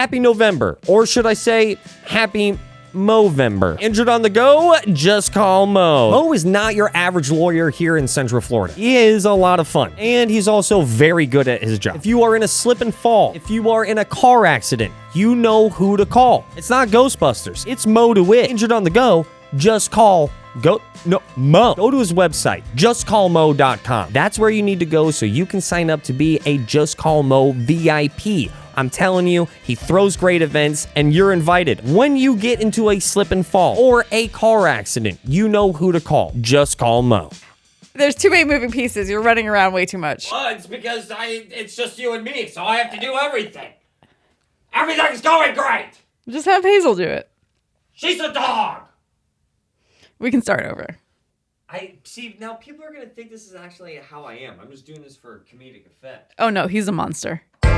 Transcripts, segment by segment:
Happy November, or should I say, Happy Movember. Injured on the go? Just call Mo. Mo is not your average lawyer here in Central Florida. He is a lot of fun, and he's also very good at his job. If you are in a slip and fall, if you are in a car accident, you know who to call. It's not Ghostbusters. It's Mo DeWitt. Injured on the go? Just call Mo. Go to his website, justcallmo.com. That's where you need to go so you can sign up to be a Just Call Mo VIP. I'm telling you, he throws great events, and you're invited. When you get into a slip and fall or a car accident, you know who to call. Just call Mo. There's too many moving pieces. You're running around way too much. Well, it's because it's just you and me, so I have to do everything. Everything's going great. Just have Hazel do it. She's a dog. We can start over. I see, now people are going to think this is actually how I am. I'm just doing this for comedic effect. Oh, no, he's a monster. There's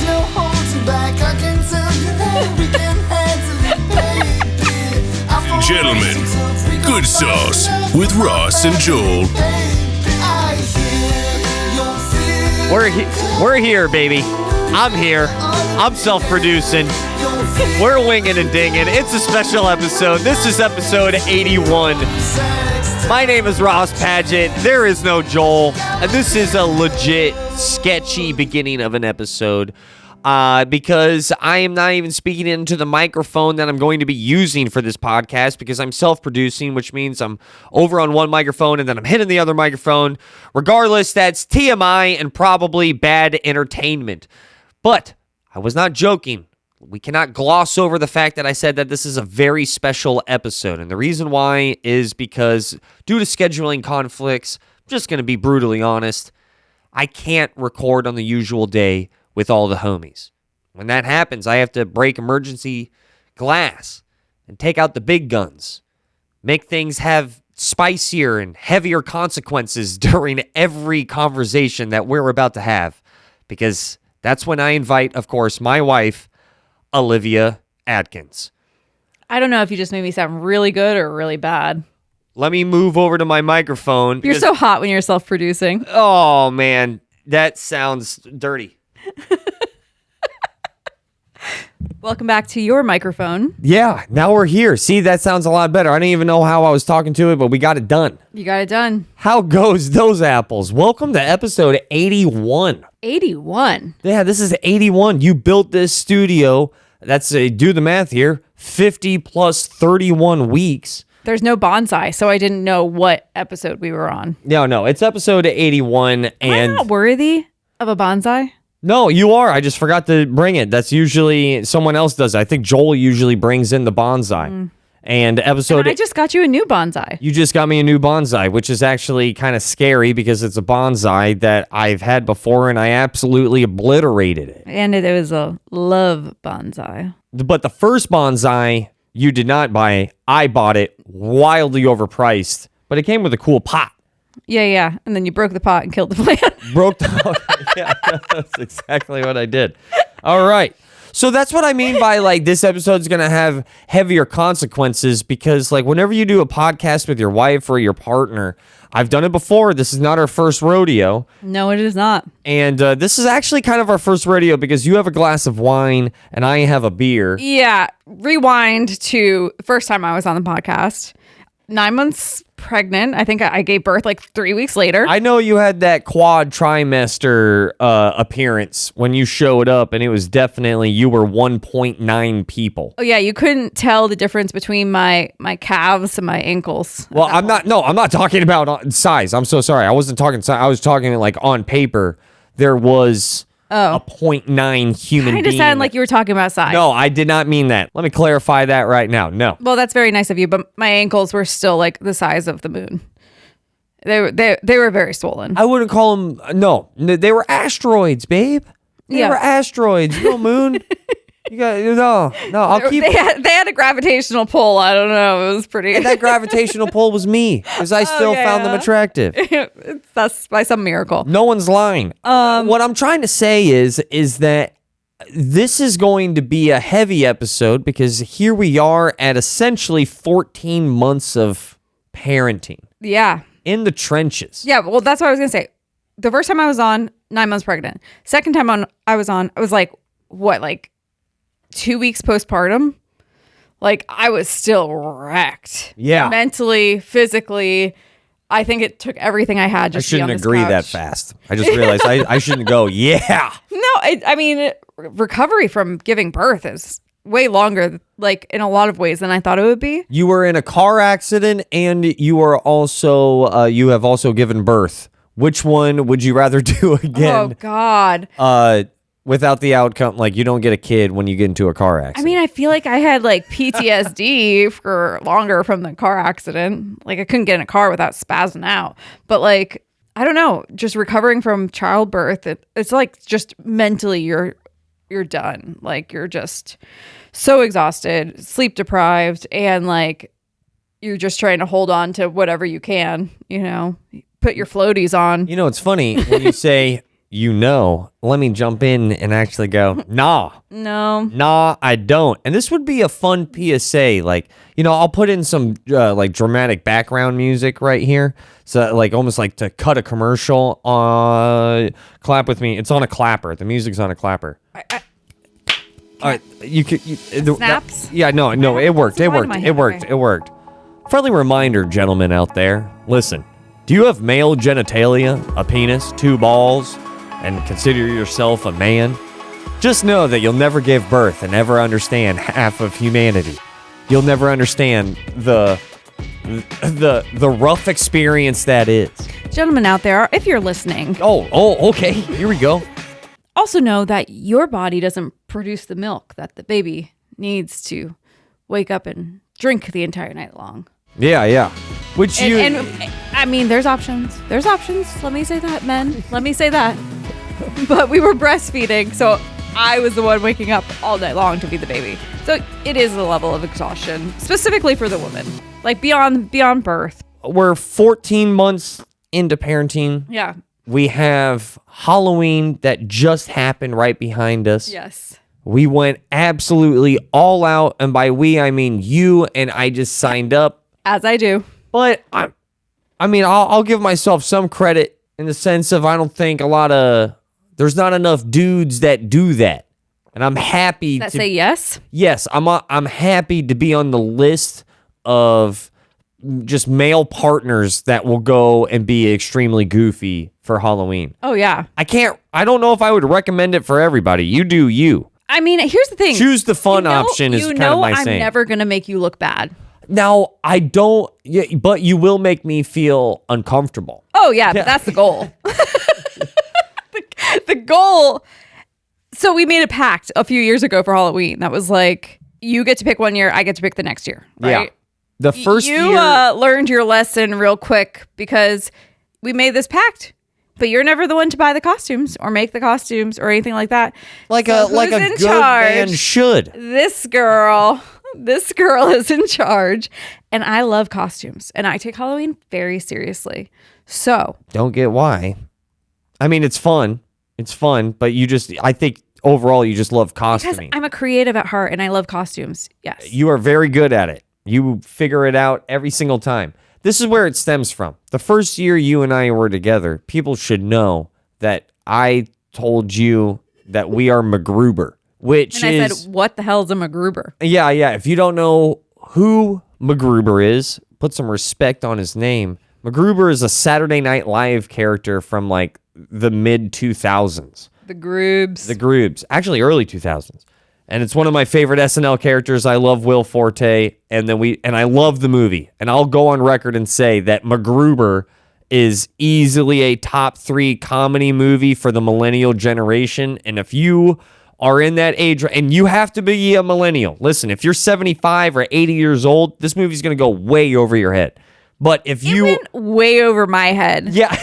no holding back. I can tell you that we can handle it, baby. Gentlemen, Good Sauce with Ross and Joel. We're here, baby. I'm here. I'm self-producing. We're winging and dinging. It's a special episode. This is episode 81. My name is Ross Padgett. There is no Joel. And this is a legit sketchy beginning of an episode because I am not even speaking into the microphone that I'm going to be using for this podcast because I'm self-producing, which means I'm over on one microphone and then I'm hitting the other microphone. Regardless, that's TMI and probably bad entertainment. But I was not joking. We cannot gloss over the fact that I said that this is a very special episode. And the reason why is because due to scheduling conflicts, I'm just going to be brutally honest, I can't record on the usual day with all the homies. When that happens, I have to break emergency glass and take out the big guns, make things have spicier and heavier consequences during every conversation that we're about to have. Because that's when I invite, of course, my wife, Olivia Atkins. I don't know if you just made me sound really good or really bad. Let me move over to my microphone. You're so hot when you're self-producing. Oh, man. That sounds dirty. Welcome back to your microphone. Yeah, now we're here. See, that sounds a lot better. I didn't even know how I was talking to it, but we got it done. You got it done. How goes those apples? Welcome to episode 81. 81? Yeah, this is 81. You built this studio. That's, do the math here, 50 plus 31 weeks. There's no bonsai, so I didn't know what episode we were on. No, it's episode 81. And Am I not worthy of a bonsai? No, you are. I just forgot to bring it. That's usually someone else does it. I think Joel usually brings in the bonsai. And I just got you a new bonsai. You just got me a new bonsai, which is actually kind of scary because it's a bonsai that I've had before and I absolutely obliterated it. And it was a love bonsai. But the first bonsai you did not buy, I bought it wildly overpriced, but it came with a cool pot. Yeah. And then you broke the pot and killed the plant. Broke the Yeah, that's exactly what I did. All right. So that's what I mean by like this episode's going to have heavier consequences because like whenever you do a podcast with your wife or your partner, I've done it before. This is not our first rodeo. No, it is not. And this is actually kind of our first rodeo because you have a glass of wine and I have a beer. Yeah. Rewind to the first time I was on the podcast. 9 months pregnant. I think I gave birth like 3 weeks later. I know you had that quad trimester appearance when you showed up, and it was definitely you were 1.9 people. Oh yeah, you couldn't tell the difference between my calves and my ankles. Well, I'm not talking about size. I'm so sorry. I wasn't talking size. I was talking like on paper. There was a 0.9 human being. Kind of sounded like you were talking about size. No, I did not mean that. Let me clarify that right now. No. Well, that's very nice of you, but my ankles were still like the size of the moon. They were very swollen. I wouldn't call them. No, they were asteroids, babe. They were asteroids. No moon. You got no. I'll keep. They had a gravitational pull. I don't know. It was pretty. And that gravitational pull was me because I still found them attractive. That's by some miracle. No one's lying. What I'm trying to say is that this is going to be a heavy episode because here we are at essentially 14 months of parenting. Yeah. In the trenches. Yeah. Well, that's what I was gonna say. the first time I was on, 9 months pregnant. Second time I was like, what, like 2 weeks postpartum? Like, I was still wrecked. Yeah. Mentally, physically. I think it took everything I had I just to be on shouldn't this agree couch. that fast. I just realized I shouldn't go, yeah. No, I mean, recovery from giving birth is way longer, like in a lot of ways, than I thought it would be. You were in a car accident and you are also, you have also given birth. Which one would you rather do Oh, again? God. Without the outcome, like you don't get a kid when you get into a car accident. I mean, I feel like I had like PTSD for longer from the car accident. Like I couldn't get in a car without spazzing out. But like, I don't know, just recovering from childbirth, it's like just mentally you're done. Like you're just so exhausted, sleep deprived, and like you're just trying to hold on to whatever you can, put your floaties on. You know, it's funny when you say, let me jump in and actually go, nah, I don't. And this would be a fun PSA. Like, I'll put in some like dramatic background music right here. So like almost like to cut a commercial. Clap with me. It's on a clapper. The music's on a clapper. All right, you could Snaps? No, it worked. It worked. Okay. It worked. It worked. Friendly reminder, gentlemen out there. Listen, do you have male genitalia, a penis, 2 balls, and consider yourself a man? Just know that you'll never give birth and never understand half of humanity. You'll never understand the rough experience that is. Gentlemen out there, if you're listening, Oh, okay. Here we go. also know that your body doesn't produce the milk that the baby needs to wake up and drink the entire night long. Yeah. Which And I mean, there's options. There's options. Let me say that, men. Let me say that. But we were breastfeeding, so I was the one waking up all night long to feed the baby. So it is a level of exhaustion, specifically for the woman, like beyond birth. we're 14 months into parenting. Yeah. We have Halloween that just happened right behind us. Yes. We went absolutely all out, and by we, I mean you, and I just signed up. As I do. But I'll give myself some credit in the sense of I don't think there's not enough dudes that do that, and I'm happy That say yes. Yes, I'm happy to be on the list of just male partners that will go and be extremely goofy for Halloween. Oh yeah. I don't know if I would recommend it for everybody. You do you. I mean, here's the thing. Choose the fun option is kind of my I'm saying. never gonna make you look bad. Now, I don't, but you will make me feel uncomfortable. Oh yeah, but that's the goal. the goal. So we made a pact a few years ago for Halloween. That was like, you get to pick one year, I get to pick the next year. Right? Yeah. The first you year. learned your lesson real quick because we made this pact. But you're never the one to buy the costumes or make the costumes or anything like that. Like So a who's in good charge? man should. This girl is in charge, and I love costumes, and I take Halloween very seriously. So Don't get why. I mean, it's fun. It's fun, but I think overall you just love because costuming. I'm a creative at heart, and I love costumes. Yes. You are very good at it. You figure it out every single time. This is where it stems from. The first year you and I were together, people should know that I told you that we are MacGruber, which and I is... said, what the hell is a MacGruber? Yeah. If you don't know who MacGruber is, put some respect on his name. MacGruber is a Saturday Night Live character from like the mid 2000s. The Groobs. The Groobs. Actually, early 2000s. And it's one of my favorite SNL characters. I love Will Forte, and I love the movie. And I'll go on record and say that MacGruber is easily a top 3 comedy movie for the millennial generation. And if you are in that age, and you have to be a millennial, listen, if you're 75 or 80 years old, this movie's going to go way over your head. But if It went way over my head. yeah.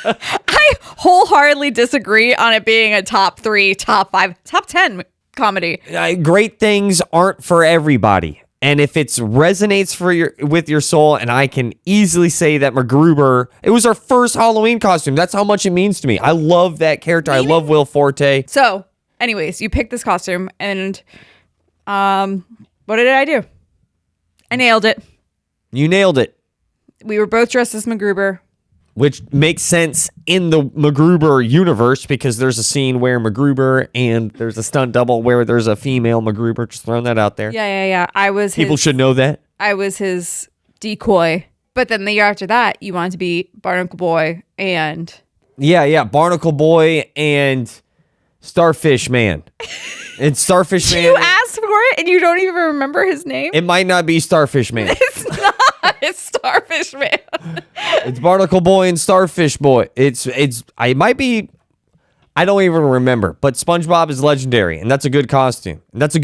I wholeheartedly disagree on it being a top 3, top 5, top 10 comedy. Great things aren't for everybody. And if it resonates with your soul, and I can easily say that MacGruber, it was our first Halloween costume. That's how much it means to me. I love that character. I love Will Forte. So, anyways, you picked this costume, and what did I do? I nailed it. You nailed it. We were both dressed as MacGruber. which makes sense in the MacGruber universe because there's a scene where MacGruber and there's a stunt double where there's a female MacGruber. Just throwing that out there. Yeah. People should know that. I was his decoy. But then the year after that, you wanted to be Barnacle Boy and... Yeah. Barnacle Boy and Starfish Man. And Starfish Man. You asked for it and you don't even remember his name? It might not be Starfish Man. It's not. It's Starfish Man. It's Barnacle Boy and Starfish Boy. I might be, I don't even remember, but SpongeBob is legendary, and that's a good costume. And that's a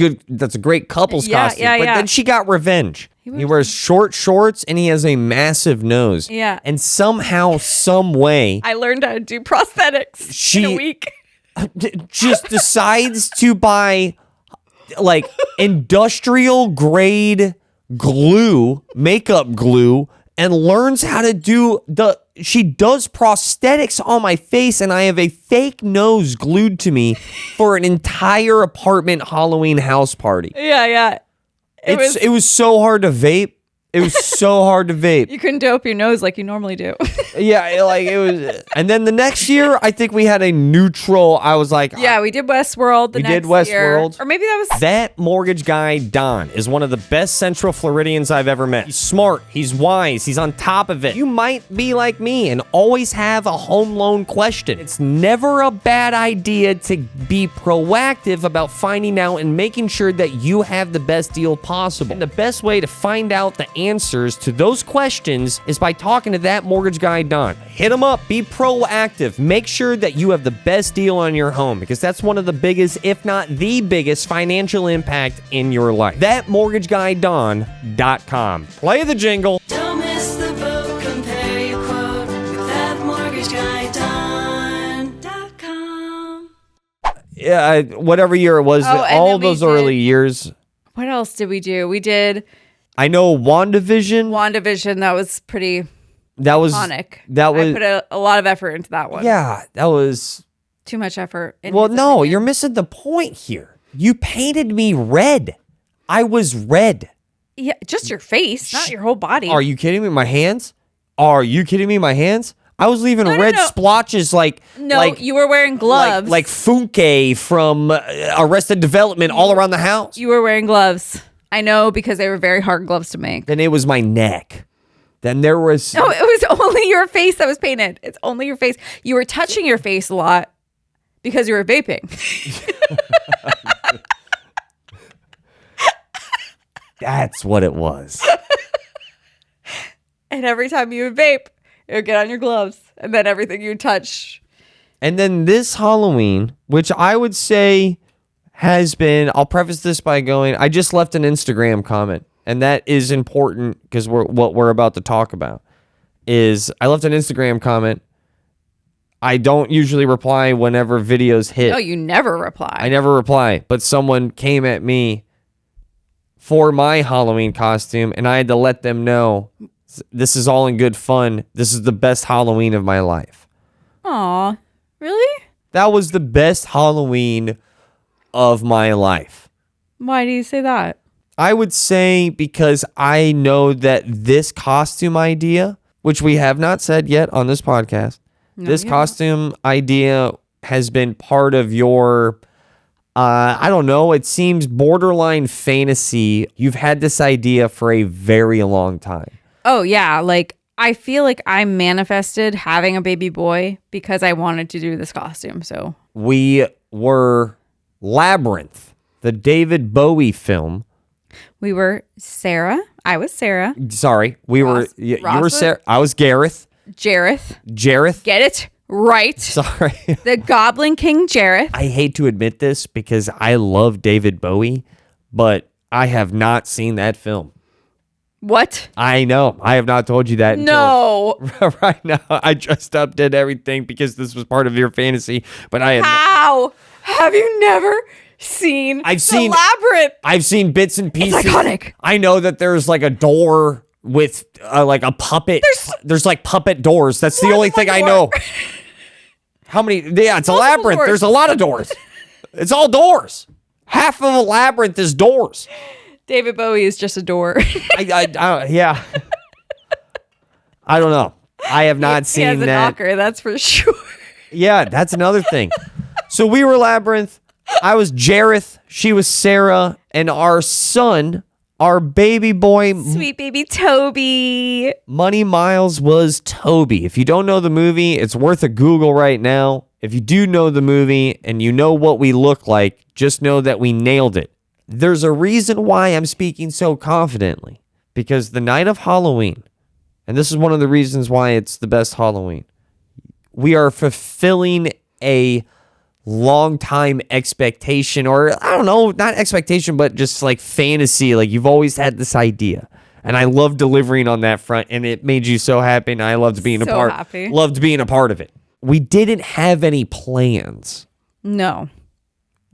great couple's costume. But then she got revenge. He wears short shorts and he has a massive nose. Yeah. And somehow, some way, I learned how to do prosthetics in a week. just decides to buy like industrial grade glue, makeup glue, and learns how to do she does prosthetics on my face, and I have a fake nose glued to me for an entire apartment Halloween house party. Yeah. It was so hard to vape. It was so hard to vape. You couldn't dope your nose like you normally do. Yeah, it was. And then the next year, I think we had a neutral. I was like, yeah, we did Westworld. We did Westworld. Or maybe that was... That mortgage guy, Don, is one of the best Central Floridians I've ever met. He's smart. He's wise. He's on top of it. You might be like me and always have a home loan question. It's never a bad idea to be proactive about finding out and making sure that you have the best deal possible. And the best way to find out the answers to those questions is by talking to that mortgage guy, Don. Hit him up. Be proactive. Make sure that you have the best deal on your home because that's one of the biggest, if not the biggest, financial impact in your life. ThatMortgageGuyDon.com. Play the jingle. Don't miss the boat, compare your quote with thatmortgageguy.com. Yeah, whatever year it was, Oh, and all then we those did- early years. What else did we do? We did I know WandaVision. WandaVision. That was pretty That was iconic. That was I put a lot of effort into that one. yeah. That was Too much effort. in well. his No, opinion. you're missing the point here. You painted me red. I was red. Yeah, just your face, not your whole body. Are you kidding me? My hands? Are you kidding me? My hands? I was leaving No, red no. splotches like You were wearing gloves. like Funke from Arrested Development all around the house. You were wearing gloves. I know because they were very hard gloves to make. Then it was my neck. Then there was No, it was only your face that was painted. It's only your face. You were touching your face a lot because you were vaping. That's what it was. And every time you would vape, it would get on your gloves. And then everything you would touch. And then this Halloween, which I would say has been, I'll preface this by going, I just left an Instagram comment, and that is important because what we're about to talk about is I left an Instagram comment. I don't usually reply whenever videos hit. No, you never reply. I never reply, but someone came at me for my Halloween costume, and I had to let them know this is all in good fun. This is the best Halloween of my life. Aw, really? That was the best Halloween of my life. Why do you say that? I would say because I know that this costume idea, which we have not said yet on this podcast, this costume idea has been part of your, I don't know, it seems borderline fantasy. You've had this idea for a very long time. Oh, yeah. Like, I feel like I manifested having a baby boy because I wanted to do this costume. So We were Labyrinth, the David Bowie film. we were Sarah. I was Sarah. Sorry, we Ross- were. You Ross were was- Sarah. I was Gareth. Jareth. Jareth. Get it right. Sorry. The Goblin King Jareth. I hate to admit this because I love David Bowie, but I have not seen that film. What? I know. I have not told you that. No. Right now, I dressed up, did everything because this was part of your fantasy, but I had. How? Have you never seen I've the seen- Labyrinth? I've seen bits and pieces. iconic. I know that there's like a door with like a puppet. There's like puppet doors. That's the More only than one thing I door. know. How many? Yeah, it's a Multiple labyrinth. doors. There's a lot of doors. It's all doors. Half of a labyrinth is doors. David Bowie is just a door. Yeah. I don't know. I have not He has seen a that. knocker, that's for sure. Yeah, that's another thing. So we were Labyrinth. I was Jareth. She was Sarah. And our son, our baby boy, Sweet baby Toby. Money Miles, was Toby. If you don't know the movie, it's worth a Google right now. If you do know the movie and you know what we look like, just know that we nailed it. There's a reason why I'm speaking so confidently. Because the night of Halloween, and this is one of the reasons why it's the best Halloween, we are fulfilling a long time expectation, or I don't know, not expectation, but just like fantasy. Like you've always had this idea. And I love delivering on that front, and it made you so happy, and I loved being So happy. loved being a part of it. We didn't have any plans. No.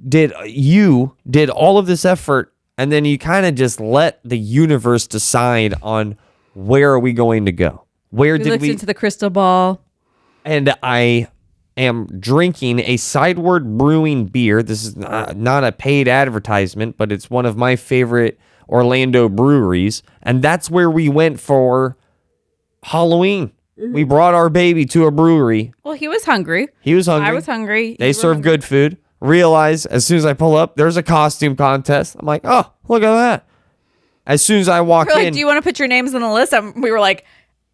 You did all of this effort, and then you kind of just let the universe decide on where are we going to go? Where We did looked we? into the crystal ball. And I am drinking a Sideward Brewing beer. This is not a paid advertisement, but it's one of my favorite Orlando breweries. And that's where we went for Halloween. We brought our baby to a brewery. Well, he was hungry. He was hungry. I was hungry. They serve good food. Realize as soon as I pull up, there's a costume contest. I'm like, oh, look at that. As soon as I walk We're like, in, do you want to put your names on the list? We were like,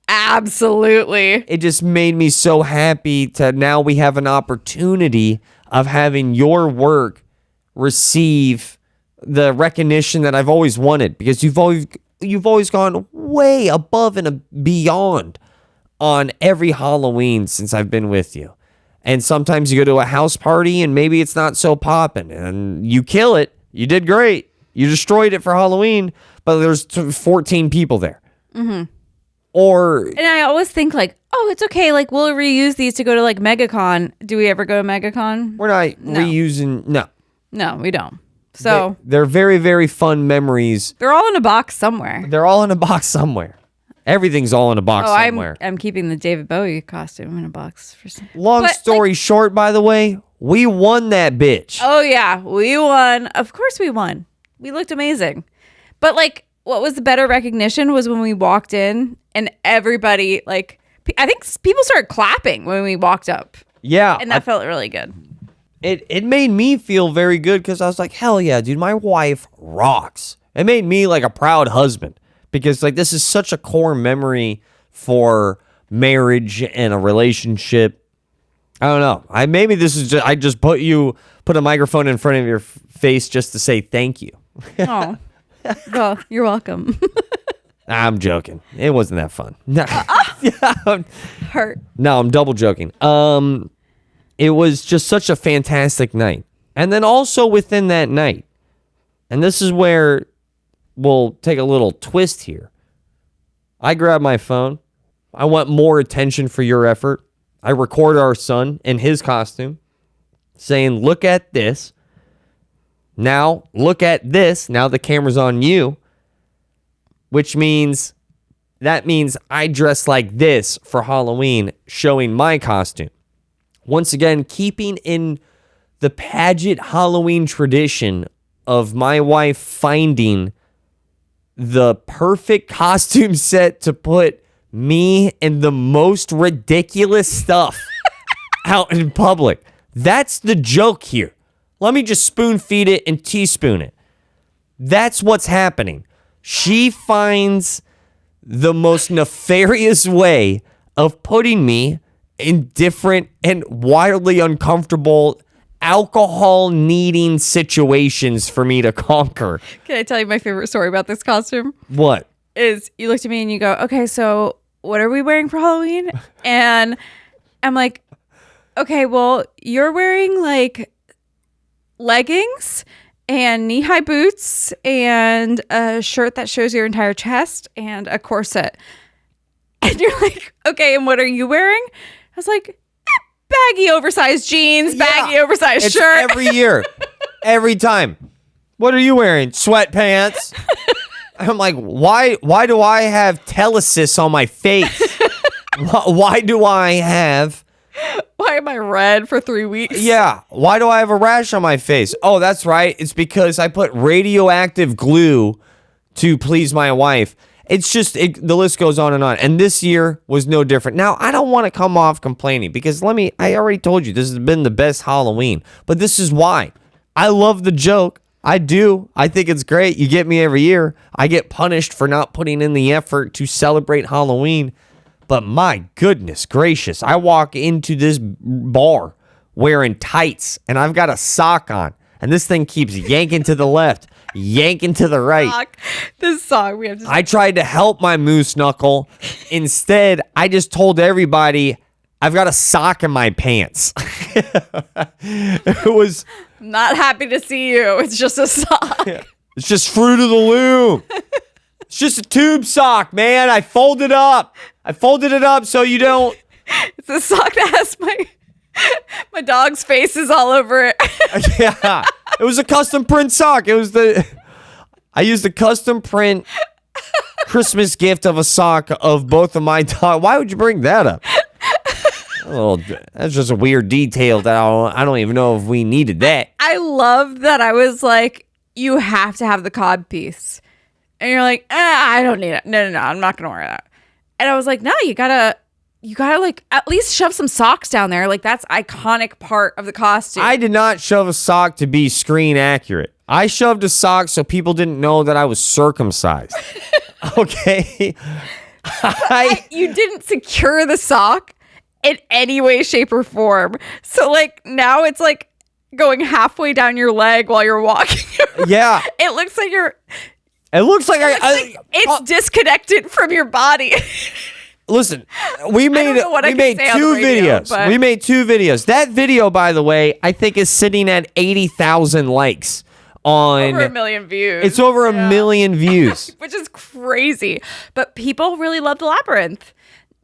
absolutely. it just made me so happy to now we have an opportunity of having your work receive the recognition that I've always wanted, because you've always gone way above and beyond on every Halloween since I've been with you. And sometimes you go to a house party and maybe it's not so popping and you kill it. You did great. You destroyed it for Halloween, but there's 14 people there. Mm-hmm. Or And I always think like, oh, it's okay. Like we'll reuse these to go to like MegaCon. Do we ever go to MegaCon? we're not reusing. No. No, we don't. So They're very, very fun memories. they're all in a box somewhere. They're all in a box somewhere. Everything's all in a box Oh, somewhere. I'm keeping the David Bowie costume in a box for some. Long But, story short, by the way, we won that bitch. Oh yeah, we won. Of course we won. We looked amazing. But like what was the better recognition was when we walked in and everybody like I think people started clapping when we walked up. Yeah. And that felt really good. It made me feel very good because I was like, hell yeah, dude, my wife rocks. It made me like a proud husband because like this is such a core memory for marriage and a relationship. I don't know. Maybe this is just I just put a microphone in front of your face just to say thank you. Oh. Well, you're welcome. I'm joking. It wasn't that fun. No, Hurt. no, I'm double joking. It was just such a fantastic night. And then also within that night, and this is where we'll take a little twist here. I grab my phone. I want more attention for your effort. I record our son in his costume saying, look at this. Now, look at this. Now the camera's on you, which means I dress like this for Halloween, showing my costume. Once again, keeping in the pageant Halloween tradition of my wife finding the perfect costume set to put me in the most ridiculous stuff out in public. That's the joke here. Let me just spoon feed it and teaspoon it. That's what's happening. She finds the most nefarious way of putting me in different and wildly uncomfortable alcohol needing situations for me to conquer. Can I tell you my favorite story about this costume? What? Is you looked at me and you go, okay, so what are we wearing for Halloween? And I'm like, okay, well, you're wearing like leggings and knee-high boots and a shirt that shows your entire chest and a corset. And you're like, okay, and what are you wearing? I was like, baggy oversized jeans, baggy oversized It's shirt. every year. Every time. What are you wearing? Sweatpants. I'm like, why do I have telesis on my face? Why do I have... Why am I red for 3 weeks? Yeah. Why do I have a rash on my face? Oh, that's right. It's because I put radioactive glue to please my wife. It's just the list goes on. And this year was no different. Now, I don't want to come off complaining because I already told you this has been the best Halloween. But this is why. I love the joke. I do. I think it's great. You get me every year. I get punished for not putting in the effort to celebrate Halloween. But my goodness gracious, I walk into this bar wearing tights and I've got a sock on. And this thing keeps yanking to the left, yanking to the right. This song we have to. I tried to help my moose knuckle. Instead, I just told everybody I've got a sock in my pants. It was Not happy to see you. It's just a sock. It's just Fruit of the Loom. It's just a tube sock, man. I folded it up so you don't. It's a sock that has my dog's faces all over it. Yeah, it was a custom print sock. I used a custom print Christmas gift of a sock of both of my dogs. Why would you bring that up? Oh, that's just a weird detail that I don't even know if we needed that. I love that I was like, you have to have the cod piece. And you're like, I don't need it. No, I'm not going to wear that. And I was like, no, you gotta like at least shove some socks down there. Like that's iconic part of the costume. I did not shove a sock to be screen accurate. I shoved a sock so people didn't know that I was circumcised. Okay. You didn't secure the sock in any way, shape, or form. So like now it's like going halfway down your leg while you're walking. Yeah. It looks like it's disconnected from your body. Listen, we made two videos. But... We made 2 videos. That video, by the way, I think is sitting at 80,000 likes on over 1 million views. It's over 1 million views, which is crazy. But people really love the Labyrinth.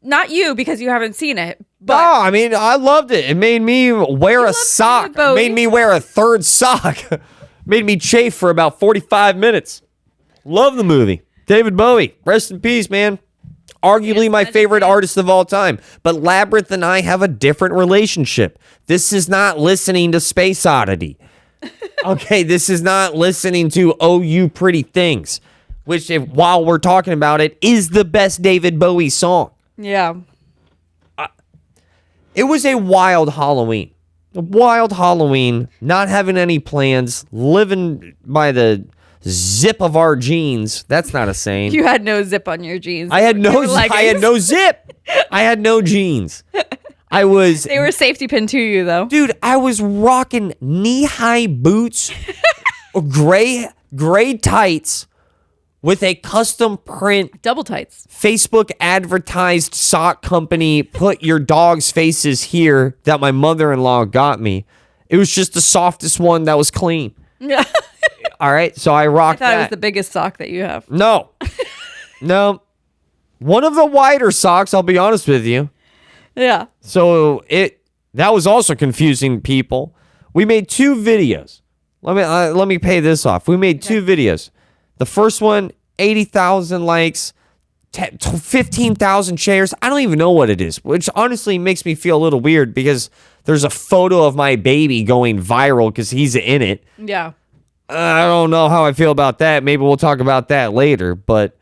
Not you because you haven't seen it. But no, I mean I loved it. It made me wear a sock. Made me wear a third sock. Made me chafe for about 45 minutes. Love the movie. David Bowie, rest in peace, man. Arguably my favorite artist of all time. But Labyrinth and I have a different relationship. This is not listening to Space Oddity. Okay, this is not listening to Oh You Pretty Things, which while we're talking about it, is the best David Bowie song. Yeah. It was a wild Halloween. A wild Halloween, not having any plans, living by the zip of our jeans. That's not a saying. You had no zip on your jeans. I had no zip. I had no jeans. They were a safety pin to you though. Dude, I was rocking knee-high boots, gray tights with a custom print double tights. Facebook advertised sock company, put your dog's faces here, that my mother-in-law got me. It was just the softest one that was clean. Yeah. All right, so I rocked that. I thought it was the biggest sock that you have. No. One of the wider socks, I'll be honest with you. Yeah. So that was also confusing people. We made 2 videos. Let me pay this off. We made 2 videos. The first one, 80,000 likes, 15,000 shares. I don't even know what it is, which honestly makes me feel a little weird because there's a photo of my baby going viral because he's in it. Yeah. I don't know how I feel about that. Maybe we'll talk about that later. But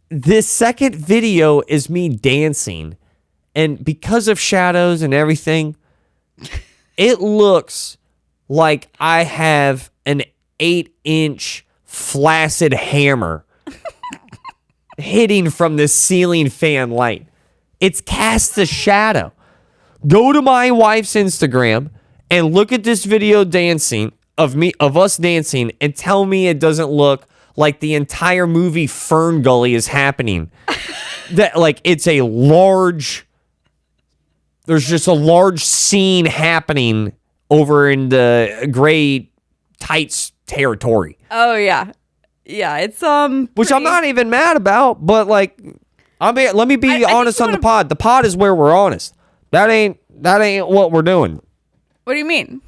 this second video is me dancing. And because of shadows and everything, it looks like I have an 8-inch flaccid hammer hitting from the ceiling fan light. It's cast a shadow. Go to my wife's Instagram and look at this video dancing of us dancing and tell me it doesn't look like the entire movie Fern Gully is happening. That like there's just a large scene happening over in the gray tights territory. Oh yeah. Yeah, it's which I'm not even mad about, but like let me be honest on the pod. The pod is where we're honest. That ain't what we're doing. What do you mean?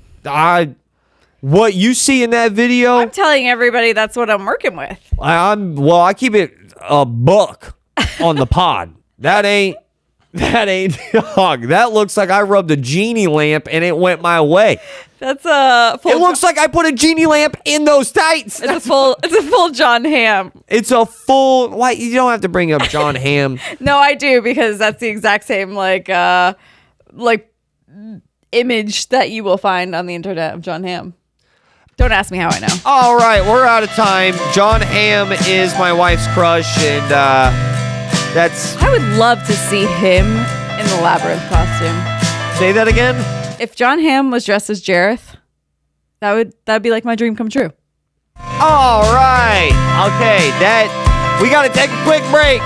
What you see in that video, I'm telling everybody that's what I'm working with. I keep it a buck on the pod. That ain't That ain't dog. That looks like I rubbed a genie lamp and it went my way. That's a full. It looks like I put a genie lamp in those tights. It's a full John Hamm. It's a full. Why you don't have to bring up John Hamm? No, I do because that's the exact same like image that you will find on the internet of John Hamm. Don't ask me how I know. All right, we're out of time. John Hamm is my wife's crush, and that's. I would love to see him in the Labyrinth costume. Say that again. If John Hamm was dressed as Jareth, that'd be like my dream come true. All right. Okay, we got to take a quick break.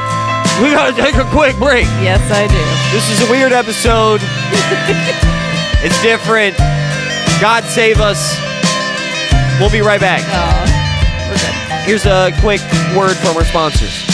Yes, I do. This is a weird episode. It's different. God save us. We'll be right back. Oh, we're good. Here's a quick word from our sponsors.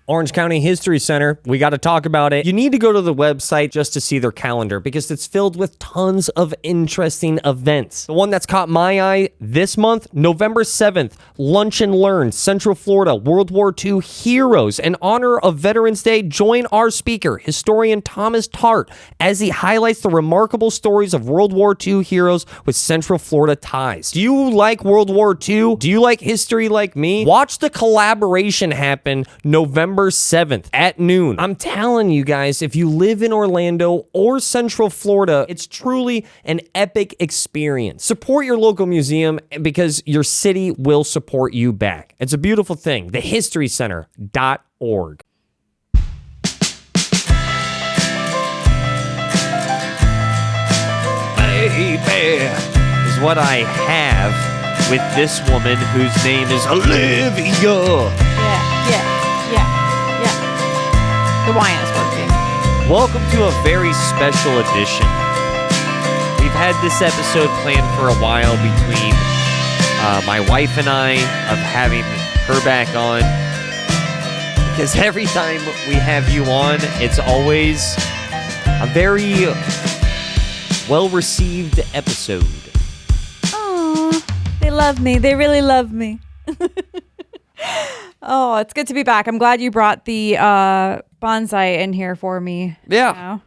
Orange County History Center, we got to talk about it. You need to go to the website just to see their calendar because it's filled with tons of interesting events. The one that's caught my eye this month, November 7th, Lunch and Learn, Central Florida, World War II Heroes. In honor of Veterans Day, join our speaker, historian Thomas Tart, as he highlights the remarkable stories of World War II heroes with Central Florida ties. Do you like World War II? Do you like history like me? Watch the collaboration happen November 7th at noon. I'm telling you guys, if you live in Orlando or Central Florida, it's truly an epic experience. Support your local museum because your city will support you back. It's a beautiful thing. TheHistoryCenter.org. Baby is what I have with this woman whose name is Olivia. Yeah. The wine is working. Welcome to a very special edition. We've had this episode planned for a while between my wife and I of having her back on. Because every time we have you on, it's always a very well-received episode. Oh, they love me. They really love me. Oh, it's good to be back. I'm glad you brought the bonsai in here for me. Yeah.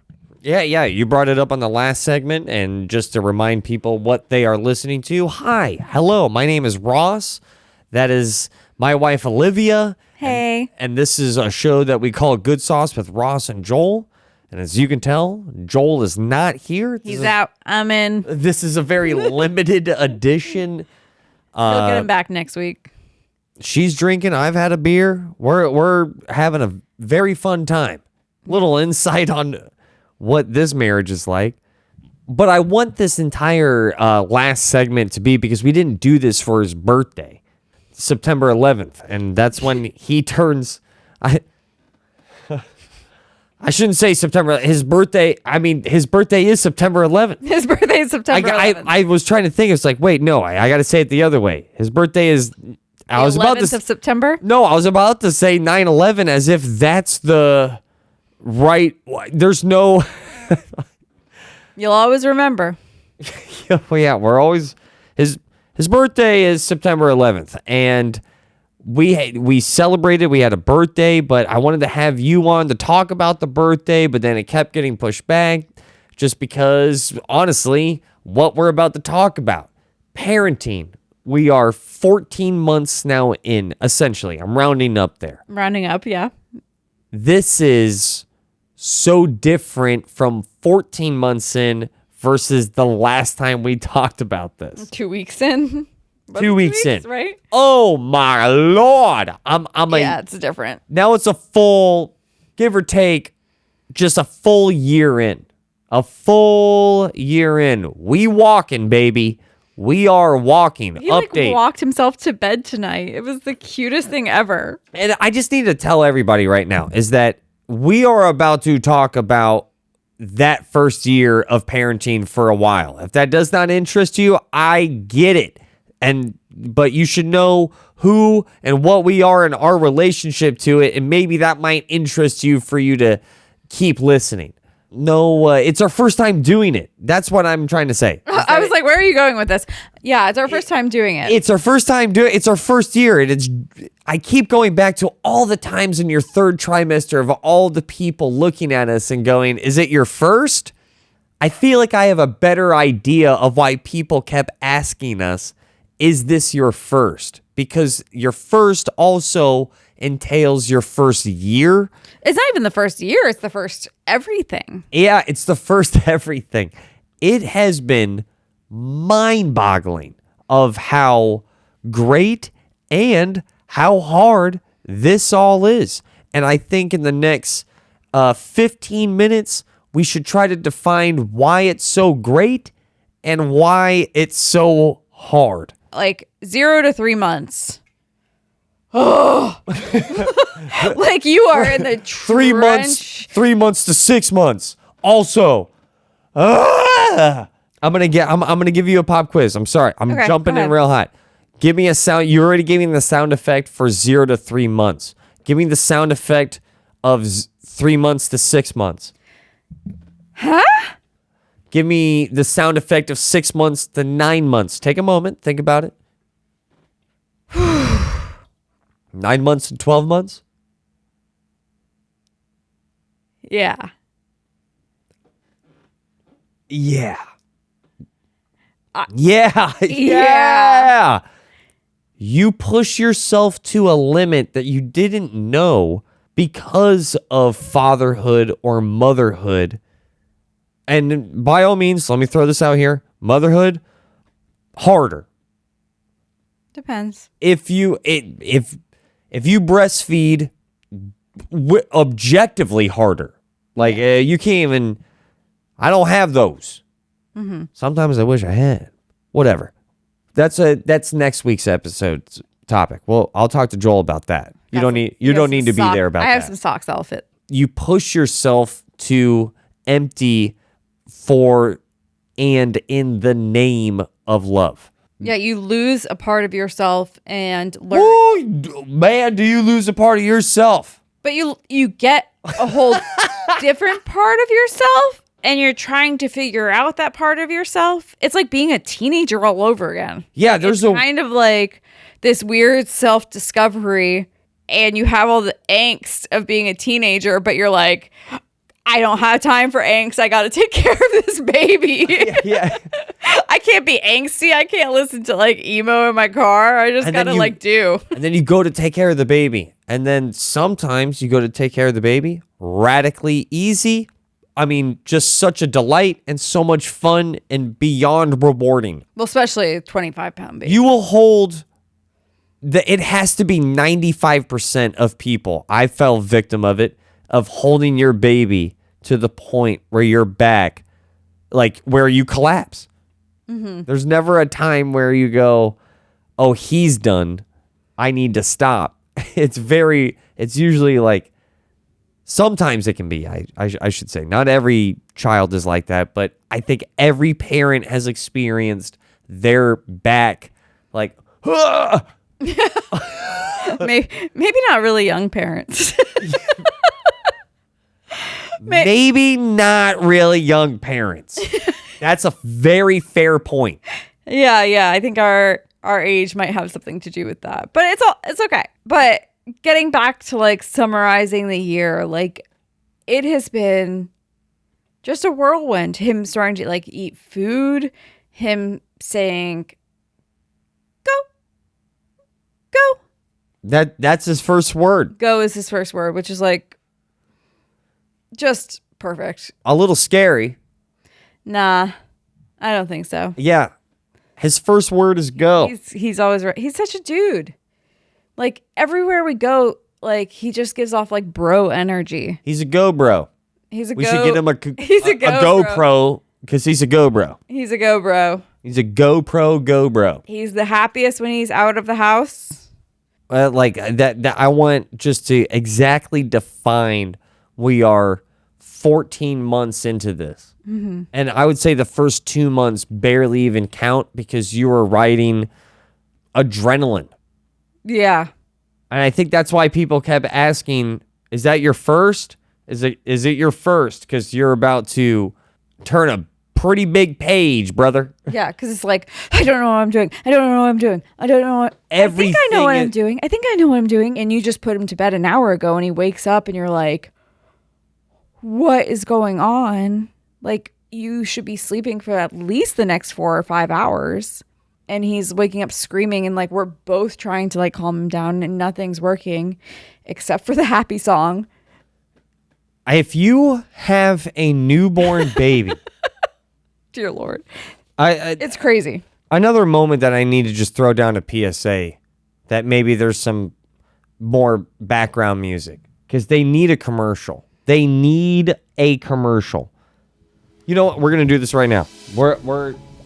Yeah. You brought it up on the last segment, and just to remind people what they are listening to. Hi. Hello. My name is Ross. That is my wife, Olivia. Hey. And this is a show that we call Good Sauce with Ross and Joel. And as you can tell, Joel is not here. He's out. I'm in. This is a very limited edition. We'll get him back next week. She's drinking. I've had a beer. We're having a very fun time. Little insight on what this marriage is like. But I want this entire last segment to be because we didn't do this for his birthday, September 11th. And that's when he turns... I shouldn't say September. His birthday is September 11th. His birthday is September 11th. I was trying to think. It's like, wait, no, I got to say it the other way. His birthday is... I was about to 11th of September? No, I was about to say 9/11 as if that's the right. There's no. You'll always remember. Well, yeah, we're always his birthday is September 11th, and we celebrated. We had a birthday, but I wanted to have you on to talk about the birthday, but then it kept getting pushed back, just because honestly, what we're about to talk about, parenting. We are 14 months now in, essentially. I'm rounding up there. Rounding up, yeah. This is so different from 14 months in versus the last time we talked about this. 2 weeks in. 2 weeks in. Right? Oh my Lord. Yeah, it's different. Now it's a full, give or take, just a full year in. A full year in. We walking, baby. We are walking. He Update. walked himself to bed tonight. It was the cutest thing ever. And I just need to tell everybody right now is that we are about to talk about that first year of parenting for a while. If that does not interest you, I get it. But you should know who and what we are in our relationship to it, and maybe that might interest you for you to keep listening. it's our first time doing it. That's what I'm trying to say. I was like, where are you going with this? Yeah, it's our first time doing it. It's our first time doing it. It's our first year. I keep going back to all the times in your third trimester of all the people looking at us and going, is it your first? I feel like I have a better idea of why people kept asking us, is this your first? Because your first also entails your first year. It's not even the first year. It's the first everything. Yeah, it's the first everything. It has been mind-boggling of how great and how hard this all is. And I think in the next 15 minutes, we should try to define why it's so great and why it's so hard. Like 0 to 3 months. Oh, like you are in the 3 months, 3 months to 6 months. Also, I'm gonna give you a pop quiz. I'm sorry, I'm Okay, jumping go in ahead. real hot. Give me a sound. You already gave me the sound effect for 0 to 3 months. Give me the sound effect of 3 months to 6 months. Huh? Give me the sound effect of 6 months to 9 months. Take a moment. Think about it. 9 months and 12 months? Yeah. Yeah. Yeah. Yeah. You push yourself to a limit that you didn't know because of fatherhood or motherhood. And by all means, let me throw this out here. Motherhood, harder. Depends. If you breastfeed, objectively harder. Like you can't even. I don't have those. Mm-hmm. Sometimes I wish I had. Whatever. That's next week's episode topic. Well, I'll talk to Joel about that. You don't need to be there about I have that. some socks I'll fit. You push yourself to empty for and in the name of love. Yeah, you lose a part of yourself and learn. Oh, man, do you lose a part of yourself? But you get a whole different part of yourself, and you're trying to figure out that part of yourself. It's like being a teenager all over again. Yeah, there's It's kind of like this weird self-discovery, and you have all the angst of being a teenager, but you're like, I don't have time for angst. I got to take care of this baby. Yeah. I can't be angsty. I can't listen to like emo in my car. I just And got then to like do. And then you go to take care of the baby. And then sometimes you go to take care of the baby. Radically easy. I mean, just such a delight and so much fun and beyond rewarding. Well, especially a 25-pound baby. You will hold it has to be 95% of people. I fell victim of it, of holding your baby to the point where your back, like where you collapse. Mm-hmm. There's never a time where you go, oh, he's done. I need to stop. It's usually like, sometimes it can be, I should say. Not every child is like that, but I think every parent has experienced their back like, ah! Maybe not really young parents. Maybe not really young parents. That's a very fair point. Yeah. I think our age might have something to do with that. But it's okay. But getting back to like summarizing the year, like it has been just a whirlwind. Him starting to like eat food, him saying, go. That's his first word. Go is his first word, which is like just perfect. A little scary. Nah, I don't think so. Yeah. His first word is go. He's always right. He's such a dude. Like everywhere we go, like he just gives off like bro energy. He's a go bro. He's a We go. should get him a GoPro. because he's a go bro. He's a go bro. He's a GoPro go bro. He's the happiest when he's out of the house. Like that I want just to exactly define, we are 14 months into this. Mm-hmm. And I would say the first 2 months barely even count because you were riding adrenaline. Yeah. And I think that's why people kept asking, is that your first? Is it your first? Because you're about to turn a pretty big page, brother. Yeah, because it's like, I don't know what I'm doing. I don't know what I'm doing. I don't know what. I think I know what I'm doing. I think I know what I'm doing. And you just put him to bed an hour ago and he wakes up and you're like, what is going on? Like, you should be sleeping for at least the next 4 or 5 hours. And he's waking up screaming and like, we're both trying to like calm him down and nothing's working except for the happy song. If you have a newborn baby, Dear Lord. It's crazy. Another moment that I need to just throw down a PSA that maybe there's some more background music because they need a commercial. They need a commercial. You know what? We're going to do this right now.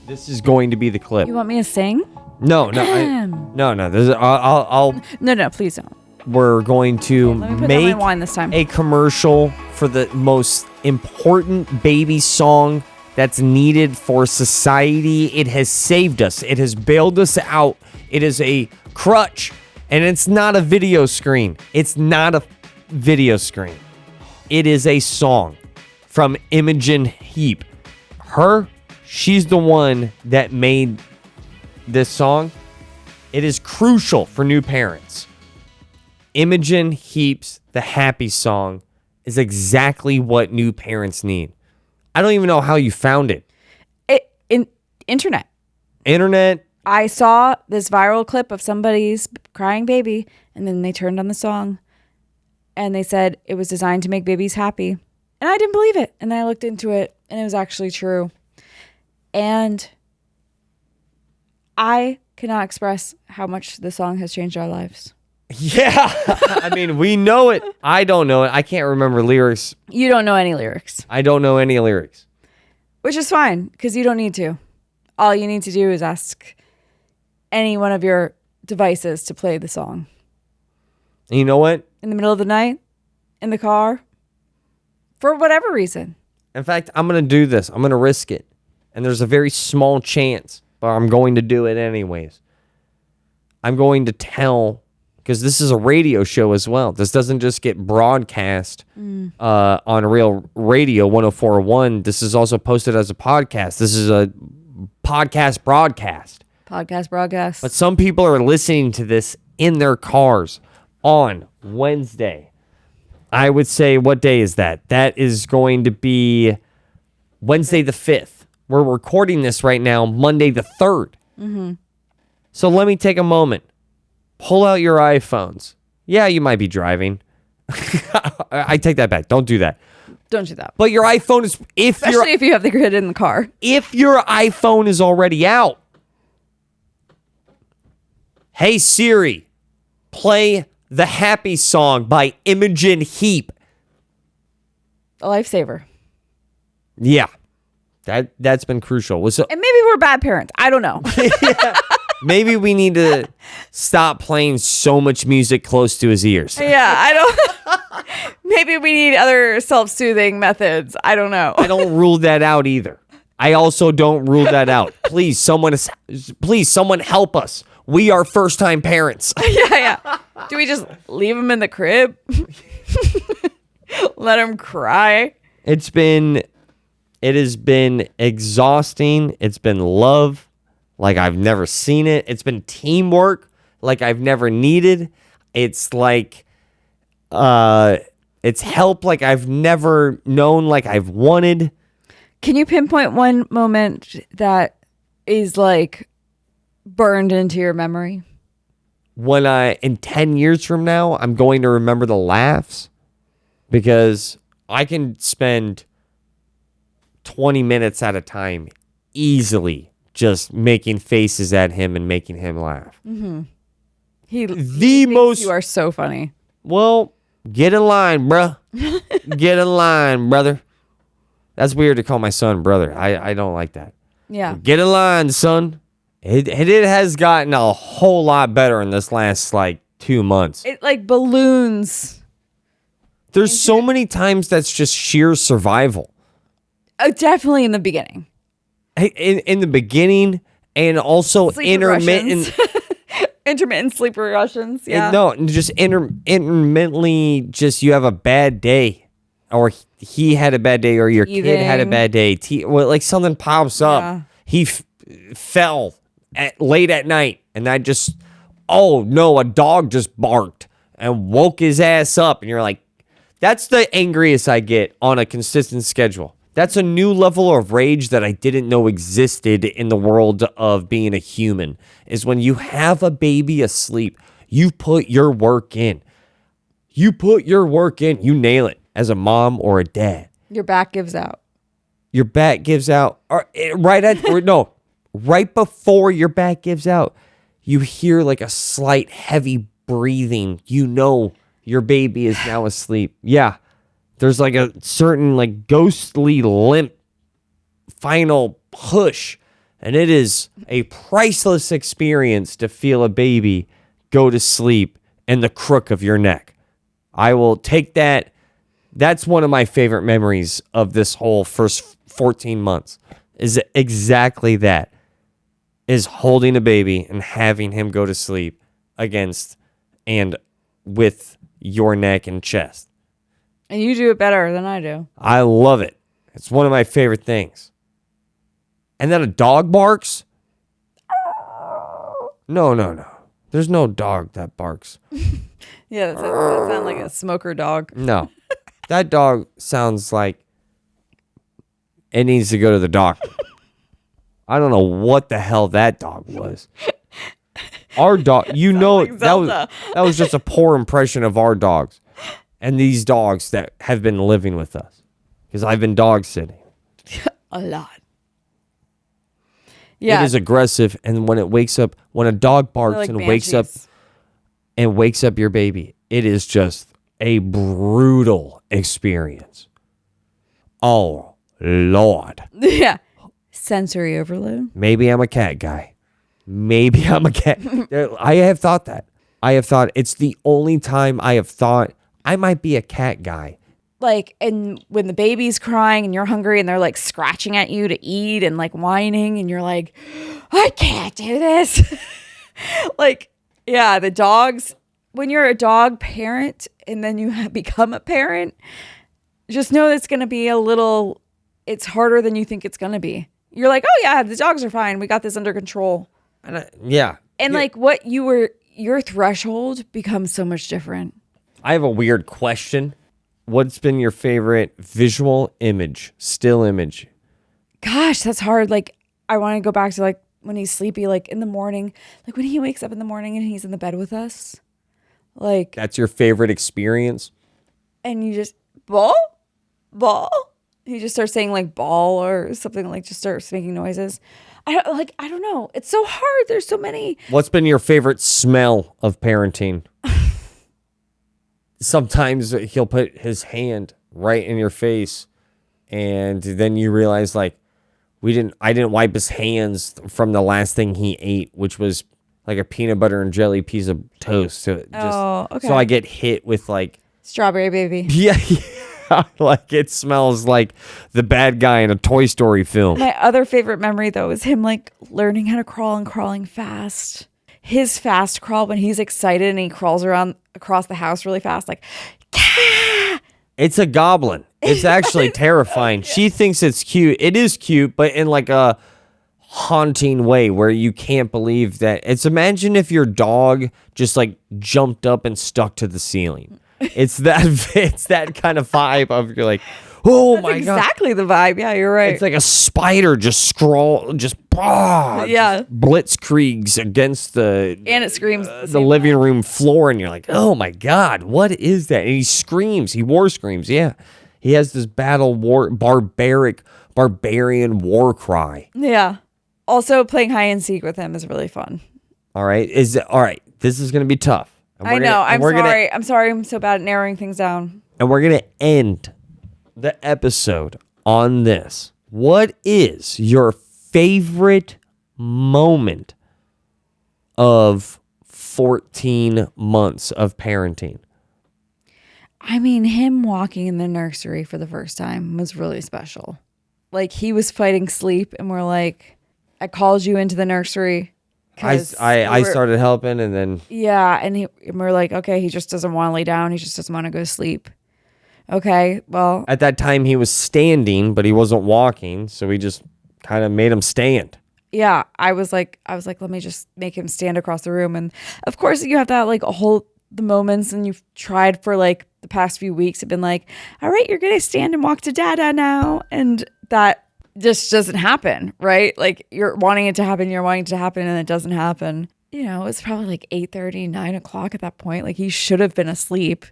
This is going to be the clip. You want me to sing? No. This is, I'll No, please don't. We're going to Let me put make down my wine this time. a commercial for the most important baby song that's needed for society. It has saved us. It has bailed us out. It is a crutch, and it's not a video screen. It's not a video screen. It is a song from Imogen Heap. She's the one that made this song. It is crucial for new parents. Imogen Heap's The Happy Song is exactly what new parents need. I don't even know how you found it. Internet. Internet? I saw this viral clip of somebody's crying baby, and then they turned on the song, and they said it was designed to make babies happy. And I didn't believe it. And then I looked into it, and it was actually true. And I cannot express how much the song has changed our lives. Yeah. I mean, we know it. I don't know it. I can't remember lyrics. You don't know any lyrics. I don't know any lyrics. Which is fine, because you don't need to. All you need to do is ask any one of your devices to play the song. And you know what? In the middle of the night, in the car, for whatever reason. In fact, I'm going to do this. I'm going to risk it. And there's a very small chance, but I'm going to do it anyways. I'm going to tell, because this is a radio show as well. This doesn't just get broadcast on real radio 104.1. This is also posted as a podcast. This is a podcast broadcast. Podcast broadcast. But some people are listening to this in their cars on Wednesday. I would say, what day is that? That is going to be Wednesday the 5th. We're recording this right now, Monday the 3rd. Mm-hmm. So let me take a moment. Pull out your iPhones. Yeah, you might be driving. I take that back. Don't do that. Don't do that. But your iPhone is... Especially if you have the grid in the car. If your iPhone is already out. Hey, Siri, play The Happy Song by Imogen Heap. A lifesaver. Yeah. That's been crucial. And maybe we're bad parents. I don't know. Maybe we need to stop playing so much music close to his ears. Yeah, I don't. Maybe we need other self-soothing methods. I don't know. I don't rule that out either. I also don't rule that out. Please, someone help us. We are first-time parents. Yeah. Do we just leave him in the crib? Let him cry? It has been exhausting. It's been love like I've never seen it. It's been teamwork like I've never needed. It's like, it's help like I've never known, like I've wanted. Can you pinpoint one moment that is like burned into your memory? When in 10 years from now, I'm going to remember the laughs because I can spend 20 minutes at a time easily just making faces at him and making him laugh. Mm-hmm. You are so funny. Well, get in line, bruh. Get in line, brother. That's weird to call my son brother. I don't like that. Yeah. Get in line, son. It has gotten a whole lot better in this last 2 months. It like balloons. There's so many times that's just sheer survival. Definitely in the beginning. In the beginning, and also intermittent. Intermittent sleep regressions. Yeah. No, just intermittently, just you have a bad day or he had a bad day, or your kid had a Teething. bad day. Well, like something pops up. Yeah. He fell late at night, and that just, oh no, a dog just barked and woke his ass up, and you're like, that's the angriest I get on a consistent schedule. That's a new level of rage that I didn't know existed in the world of being a human, is when you have a baby asleep, you put your work in. You put your work in, you nail it as a mom or a dad. Your back gives out. Your back gives out, right before your back gives out, you hear like a slight heavy breathing. You know your baby is now asleep. Yeah. There's like a certain like ghostly limp final push. And it is a priceless experience to feel a baby go to sleep in the crook of your neck. I will take that. That's one of my favorite memories of this whole first 14 months, is exactly that, is holding a baby and having him go to sleep against and with your neck and chest. And you do it better than I do. I love it. It's one of my favorite things. And then a dog barks? No. There's no dog that barks. Yeah, that sounds like a smoker dog. No. That dog sounds like it needs to go to the doctor. I don't know what the hell that dog was. Our dog, like Zelda. that was just a poor impression of our dogs and these dogs that have been living with us, because I've been dog sitting. A lot. Yeah. It is aggressive, and when it wakes up, when a dog barks Like and banshees. wakes up your baby, it is just a brutal experience. Oh Lord. Yeah. Sensory overload. Maybe I'm a cat guy. Maybe I'm a cat. I have thought that. I have thought it's the only time I have thought I might be a cat guy. Like, and when the baby's crying and you're hungry and they're like scratching at you to eat and like whining and you're like, I can't do this. Like, yeah, the dogs, when you're a dog parent and then you have become a parent, just know it's going to be it's harder than you think it's going to be. You're like, oh yeah, the dogs are fine. We got this under control. Yeah. And like what your threshold becomes so much different. I have a weird question. What's been your favorite visual image, still image? Gosh, that's hard. Like, I want to go back to like when he's sleepy, like in the morning, like when he wakes up in the morning and he's in the bed with us. Like, That's your favorite experience? and you just ball. He just starts saying like ball or something, like just starts making noises. I don't know. It's so hard. There's so many. What's been your favorite smell of parenting? Sometimes he'll put his hand right in your face, and then you realize like I didn't wipe his hands from the last thing he ate, which was like a peanut butter and jelly piece of toast. So Okay. So I get hit with like Strawberry baby. yeah, like it smells like the bad guy in a Toy Story film. My other favorite memory though is him like learning how to crawl and crawling fast. His fast crawl when he's excited and he crawls around across the house really fast, like, Kah! It's a goblin. It's actually terrifying. She thinks it's cute. It is cute, but in like a haunting way where you can't believe that. Imagine if your dog just like jumped up and stuck to the ceiling. It's that kind of vibe of you're like, oh my god. Exactly the vibe. Yeah, you're right. It's like a spider just Yeah. blitzkriegs against the And it screams the living room floor, and you're like, oh my god, what is that? And he screams, he war screams. Yeah, he has this barbarian war cry. Yeah. Also, playing hide and seek with him is really fun. All right, this is gonna be tough. And I we're know. gonna- and I'm we're gonna- sorry. I'm sorry. I'm so bad at narrowing things down. And we're gonna end the episode on this. What is your favorite moment of 14 months of parenting? I mean, him walking in the nursery for the first time was really special. Like, he was fighting sleep, and we're like, I called you into the nursery. I started helping, and then Yeah, and we're like, okay, he just doesn't want to lay down. He just doesn't want to go to sleep. Okay, well, At that time, he was standing, but he wasn't walking, so we just kind of made him stand. yeah, I was like, let me just make him stand across the room. And of course, you have that like the moments, and you've tried for like the past few weeks have been like, all right, you're gonna stand and walk to Dada now, and that just doesn't happen, right? Like you're wanting it to happen, and it doesn't happen. You know, it's probably like 8:30, 9 o'clock at that point. Like he should have been asleep,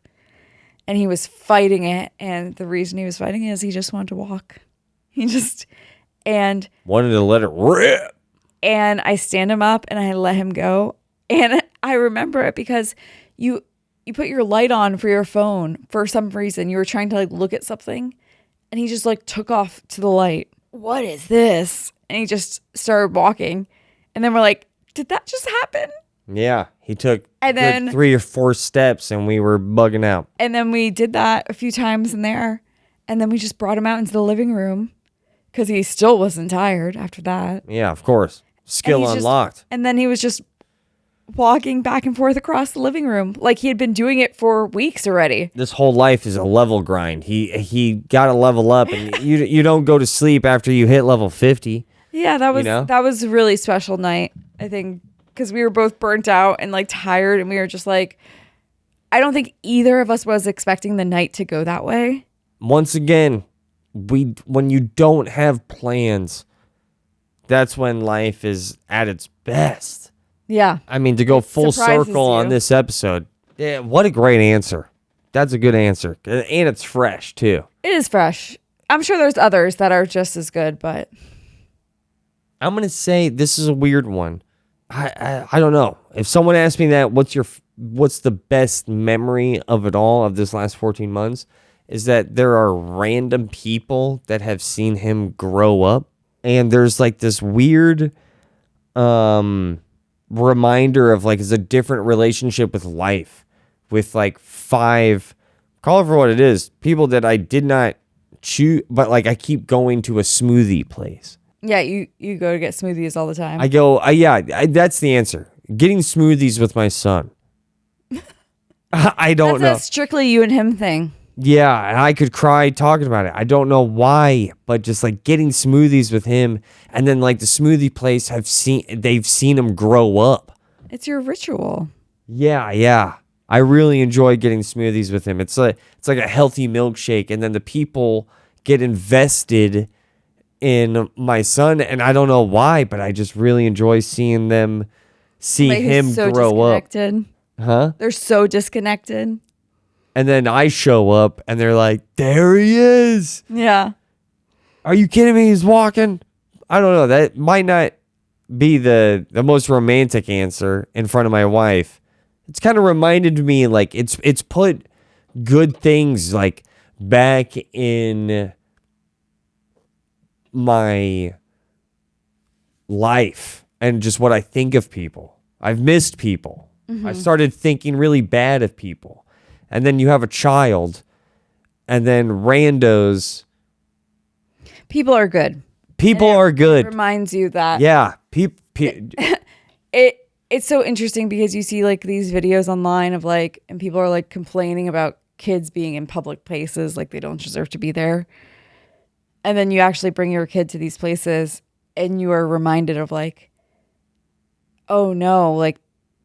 and he was fighting it. And the reason he was fighting it is he just wanted to walk. And Wanted to let it rip. and I stand him up and I let him go. And I remember it because you put your light on for your phone for some reason. You were trying to like look at something, and he just like took off to the light. What is this? And he just started walking. And then we're like, did that just happen? Yeah, he took And then- 3 or 4 steps, and we were bugging out. And then we did that a few times in there. And then we just brought him out into the living room because he still wasn't tired after that. Yeah, of course. Skill And he's unlocked. And then he was just walking back and forth across the living room like he had been doing it for weeks already. This whole life is a level grind. He got to level up, and you don't go to sleep after you hit level 50. Yeah, that was know? that was a really special night, I think, because we were both burnt out and like tired, and we were just like, I don't think either of us was expecting the night to go that way. Once again, when you don't have plans, that's when life is at its best. Yeah. I mean, to go full surprises circle on you. this episode, yeah, what a great answer. That's a good answer. And it's fresh, too. It is fresh. I'm sure there's others that are just as good, but I'm going to say this is a weird one. I don't know. If someone asked me that, what's the best memory of it all of this last 14 months, is that there are random people that have seen him grow up. And there's like this weird reminder of like it's a different relationship with life, with like 5, call it for what it is, people that I did not choose, but like I keep going to a smoothie place. yeah, you go to get smoothies all the time. That's the answer. Getting smoothies with my son. I don't That's know. a strictly you and him thing. Yeah, and I could cry talking about it. I don't know why, but just like getting smoothies with him, and then like the smoothie place they've seen him grow up. It's your ritual. Yeah. I really enjoy getting smoothies with him. It's like a healthy milkshake, and then the people get invested in my son, and I don't know why, but I just really enjoy seeing him So grow up. disconnected. Huh? They're so disconnected. And then I show up, and they're like, "There he is! Yeah. Are you kidding me? He's walking." I don't know. That might not be the most romantic answer in front of my wife. It's kind of reminded me like it's put good things like back in my life and just what I think of people. I've missed people. I started thinking really bad of people. And then you have a child, and then randos. People are good. People And it are good. Reminds you that Yeah. it's so interesting because you see like these videos online of like, and people are like complaining about kids being in public places, like they don't deserve to be there. And then you actually bring your kid to these places and you are reminded of like, oh no, like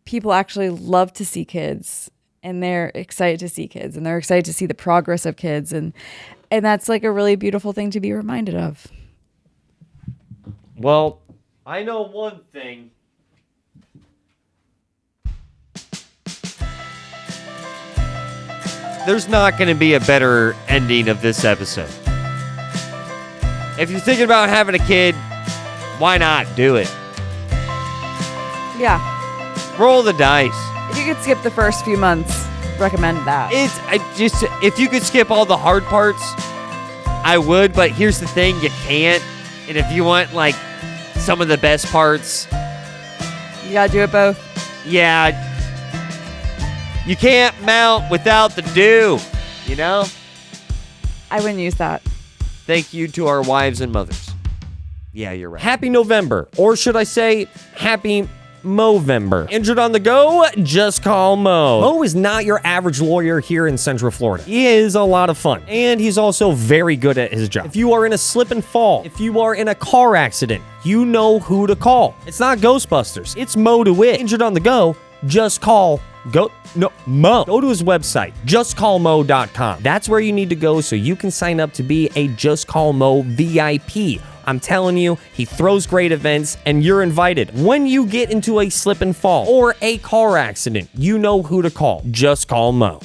people actually love to see kids, and they're excited to see kids, and they're excited to see the progress of kids. And that's like a really beautiful thing to be reminded of. Well, I know one thing. There's not going to be a better ending of this episode. If you're thinking about having a kid, why not do it? Yeah. Roll the dice. If you could skip the first few months, recommend that. If you could skip all the hard parts, I would, but here's the thing, you can't. And if you want like some of the best parts, You gotta do it both. yeah, you can't mount without the do, you know? I wouldn't use that. Thank you to our wives and mothers. Yeah, you're right. Happy November, or should I say, happy Movember. Injured on the go? Just call Mo. Mo is not your average lawyer here in Central Florida. He is a lot of fun, and he's also very good at his job. If you are in a slip and fall, if you are in a car accident, you know who to call. It's not Ghostbusters. It's Mo DeWitt. Injured on the go? Just call Mo. Go to his website, justcallmo.com. That's where you need to go so you can sign up to be a Just Call Mo VIP. I'm telling you, he throws great events and you're invited. When you get into a slip and fall or a car accident, you know who to call. Just call Mo.